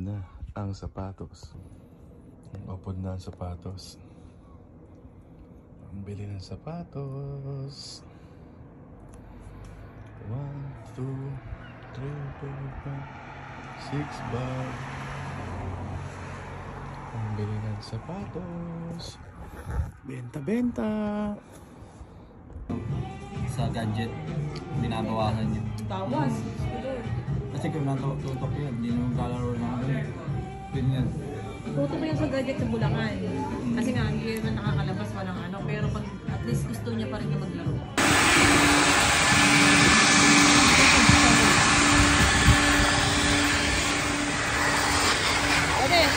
na ang sapatos. Upod na ang sapatos. Ang bili ng sapatos. 1, 2, 3, 4, 5, 6 bag. Ang bili ng sapatos. Benta-benta. Sa gadget, binabawasan yun. Bawas. Kasi kung natutok yun, hindi naman kalaro ng ano yun. Ganyan. Tuto mo yan sa gadget sa Bulacan. Kasi nga, hindi naman nakakalabas, walang ano. Pero pag at least gusto niya pa rin yung maglaro. Okay.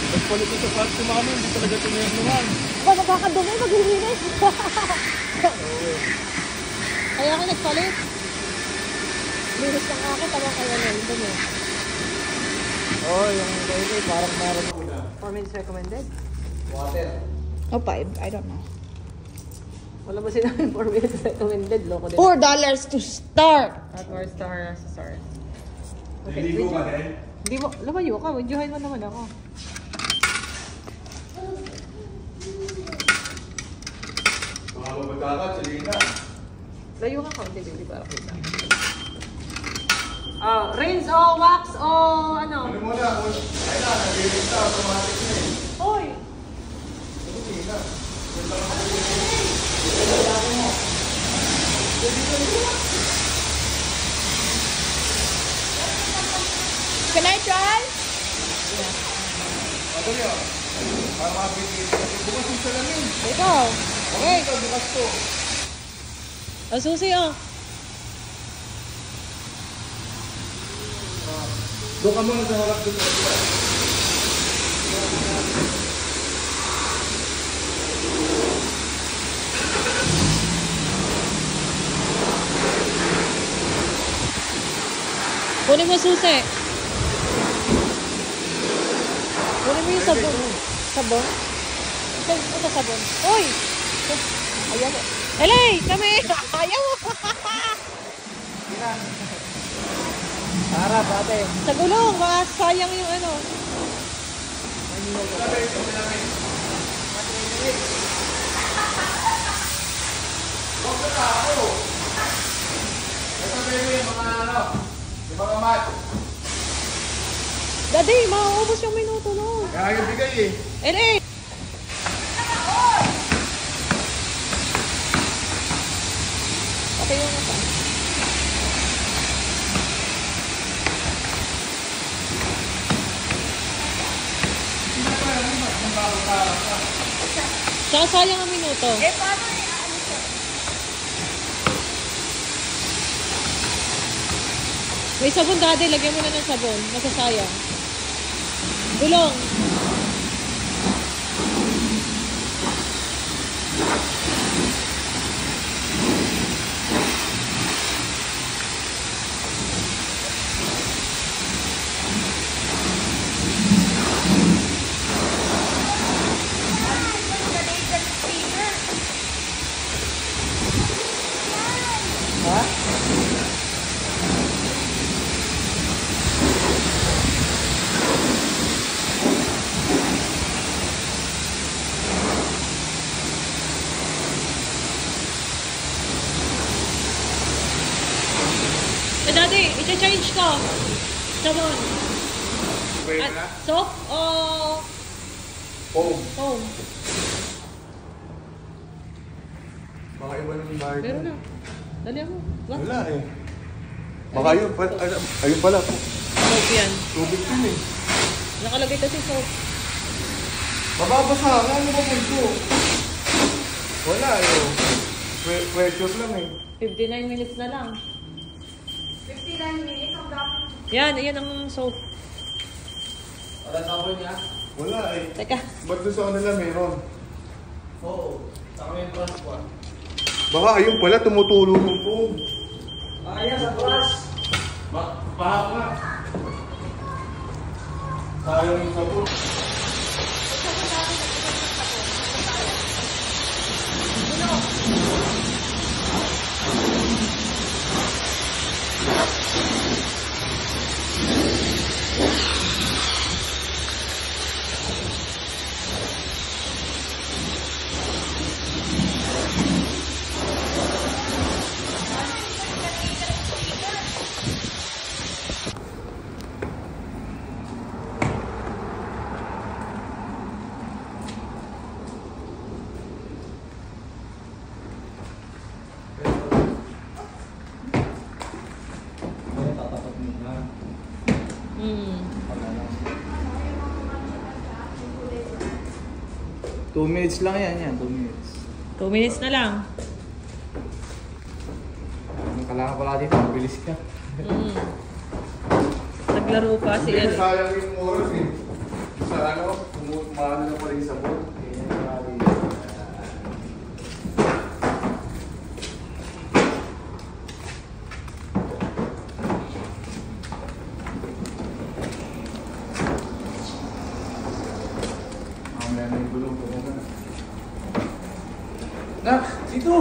Nagpalit ng sapatos si mami, hindi talaga tininuhan. Ba, magkakadumi, maglilinis. Kaya ako nagpalit. Linis lang ako, tama kaya na yung dumi. Oo, yung daily parang meron. 4 minutes recommended? Water. Oh, 5. I don't know. Wala ba sinabing 4 minutes recommended? Loko din. $4 to start. At 4 star sa start. Okay, Niligo ka din? Hindi mo, lumayo ka. Videohan mo naman ako. Mga babagkakat, salina. Layo ka konti, baby, para kita. Rinse o wax o ano? Ano muna? Ay na, nag-ilis na, automatic na eh. Hoy! Sige na. Can I try? Madali ah. Para mabigil. Bukas yung salamin. Ito! Okay! Ito, bukas to. Ang susi, oh! Doon ka muna sa harap doon. Kunin mo susi. Kunin mo yung sabon. Sabon? Ito sabon. Uy! Ayaw mo. Elay! Kami! Ayaw mo! Harap, ate. Sa gulong, baka sayang yung ano. Huwag ka tao. Ito baby, mga ano, yung mga mat. Daddy, mauubos yung minuto no. Kaya yung bigay eh. Elay! Pati yung mata. Tsaka sayang ang minuto. Eh, paano i-ano siya? May sabon, daddy. Lagyan mo na ng sabon. Masasayang. Gulong. Eh, daddy, i-change ko. Sabon. Pwede At na? soap o Foam. foam? Mga iba ng bahay. Meron na. Dali mo. Wala eh. Baka yun, ayun pala. Soap yan. Tubig din eh. Nakalagay kasi soap. Mababasa, ano ba po ito? Wala yun. Precious lang eh. 59 minutes na lang. 59 minutes ang dapat. Yan ang soap. Wala sabon niya? Wala eh. Teka. Ba't doon sa kanila meron? Oo. Saka may transport. Baka ayun pala tumutulo ng phone. Ayan sa brush. Pahap nga. Sayang yung sabon. Kaya tatapat mo na. Hmm. 2 minutes lang yan. 2 minutes. 2 minutes na lang. Ang kailangan pala dito, mabilis ka. Hmm. Naglaro pa si Hindi Eric. sayang yung oras eh. Sa ano, kumahal na pala yung sabon. Kaya marami. Mamaya na yung gulong ko na. Nak! Dito!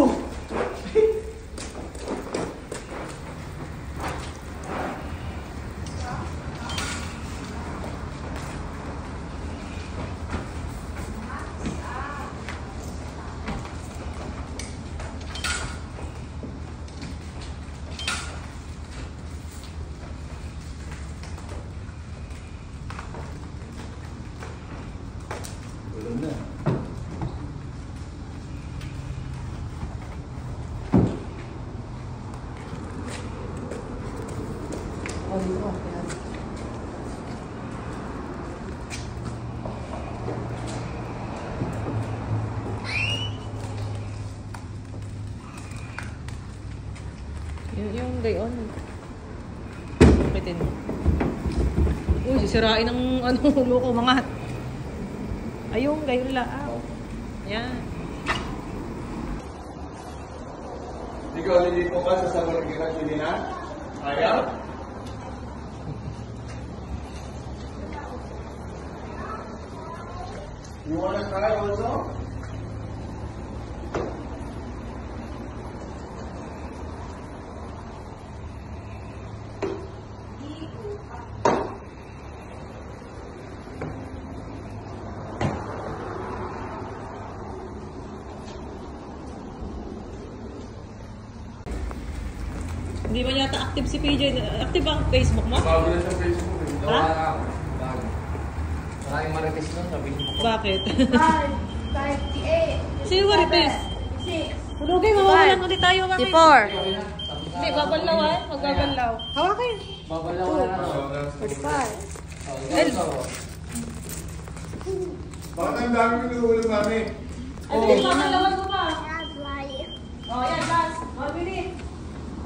Gulong na. Yung gayon. Sukitin mo. Uy, sisirain ng ano, ulo ko mga. Ayun, gayon lang. Yan. Ikaw nilipo ka sa sabon ng ginagsilina? Ayaw? You wanna try also? Hindi ba yata active si PJ? Active ba ang Facebook mo? Bago na sa Facebook eh. Ha? Bago. Maraming marites nun, sabi mo. Bakit? 5, 58. Sino Marites? 6. Hulugay, mawawalan ulit tayo. 54. Hindi, babanlaw ah. Magbabanlaw. Hawakin. Babalaw na lang. 45. Bakit ang dami pinuhulog namin? Ay, bilis, babalawan mo pa. Oh, yan, last. 1 minute.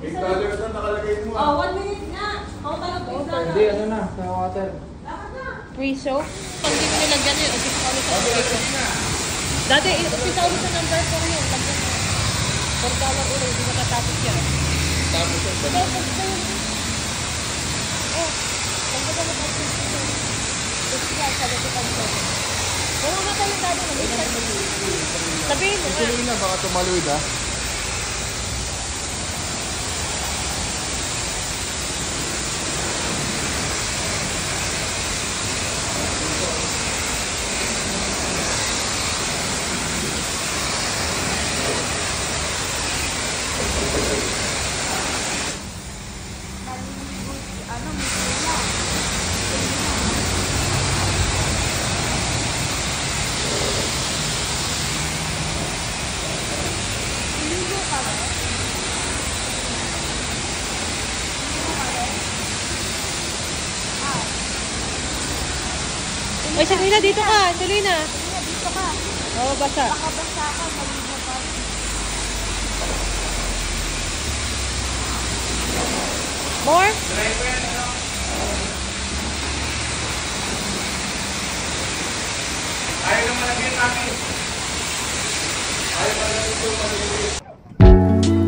$8 na nakalagay mo. Oh, 1 minute na. Oh, talaga. Hindi, ano na, sa water. Free soap? Pag hindi mo nilagyan yun, umpisa ka ulit sa number. Dati, umpisa ulit sa number 4 yun. Lagyan mo. $4 ulit, hindi matatapos yan. Tapos yun, Ito, ito. Oh, lagyan ka na pag ito. Ito ka, sabi ko pag ito. Wala na tayo dati. Sabihin mo nga. Tuloy na, baka tumaluid ah. Ay, Selena, dito ka. Selena. Dito ka. Oo, basa. Baka basta ka, maligo pa. More? Ayaw naman lagyan namin. Ayaw naman lagyan ito maliliit.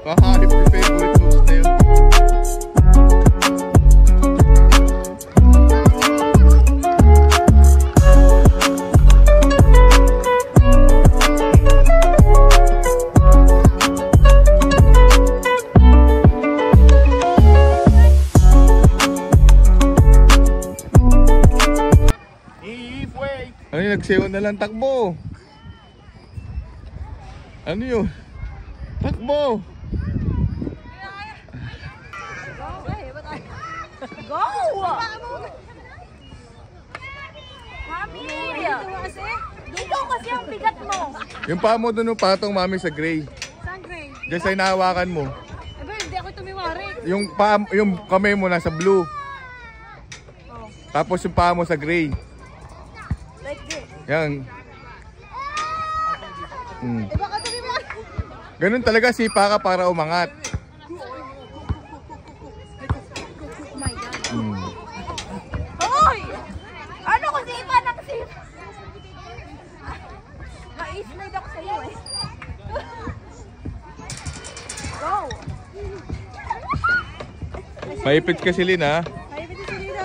Kahanip yung favorite moves na yun. Ano yung nagsewan na lang takbo? Ano yun? Takbo! Go! Mami! Ikaw kasi ang bigat mo. Yung paa mo doon, patong mami sa gray. Saan, Gray? Diyan sa hinahawakan mo. Aba, hindi ako tumiwari. Yung kamay mo nasa blue. Tapos yung paa mo sa gray. Like this. Yan. Eh, baka tumiwari. Ganun talaga, sipa ka para umangat. Hoy! Ano ko sipa ng sipa? Ma-slide ako sa iyo eh. Go! Maipit ka si Lynn, ha? Ay, pwede si Lina.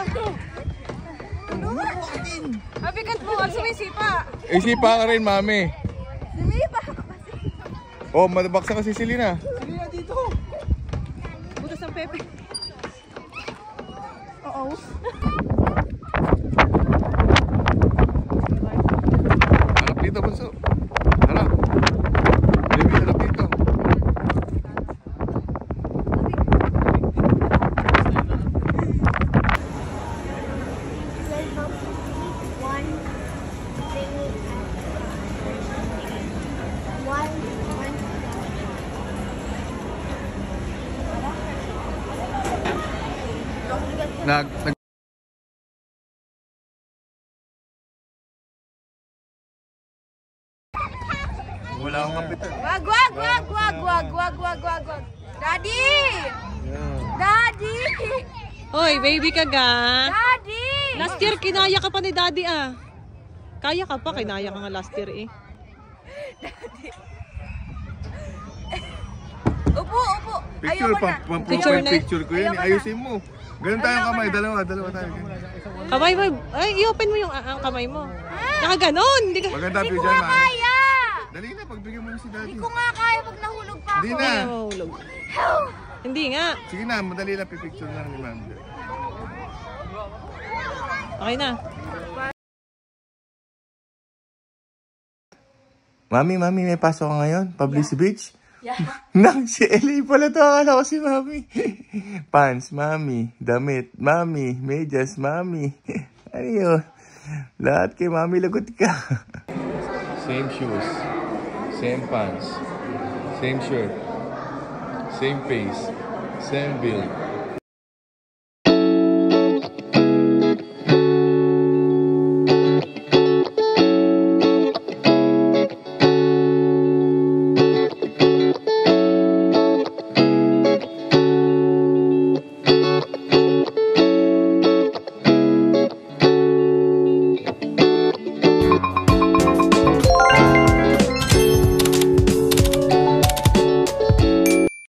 Mabigat mo, ang sumisipa. Eh, sipa ka rin, mami. Sumipa ka kasi. Oh, madabaksa kasi si Lynn, ha? Butas ng pepe. Oo. Harap dito, bunso. Harap. Baby, harap dito. Wala akong kapitan. Wag. Daddy! Daddy! Hoy, baby ka ga? Daddy! Last year, kinaya ka pa ni daddy ah. Kaya ka pa, kinaya ka nga last year eh. Upo. Picture, Ayoko na. Picture na. picture ko yun. Ayoko na. Ayusin mo. Ganun tayong kamay. Dalawa tayo. Kamay mo, ay, i-open mo yung ang kamay mo. Nakaganon! Hindi ka... Maganda Hindi view ko dyan, nga mami. kaya! Dali na, pagbigyan mo na si daddy. Hindi ko nga kaya pag nahulog pa ako. Hindi na. Ay, mahulog. Hindi nga. Sige na, madali lang pipicture lang ni mami. Okay na. Mami, may pasok ka ngayon? Publicity Beach? Yeah. Nang, si Ellie pala to. Akala ko si mami. Pants, mami. Damit, mami. Medyas, mami. Ano yun? Lahat kay mami lagot ka. Same shoes. Same pants. Same shirt. Same face. Same build.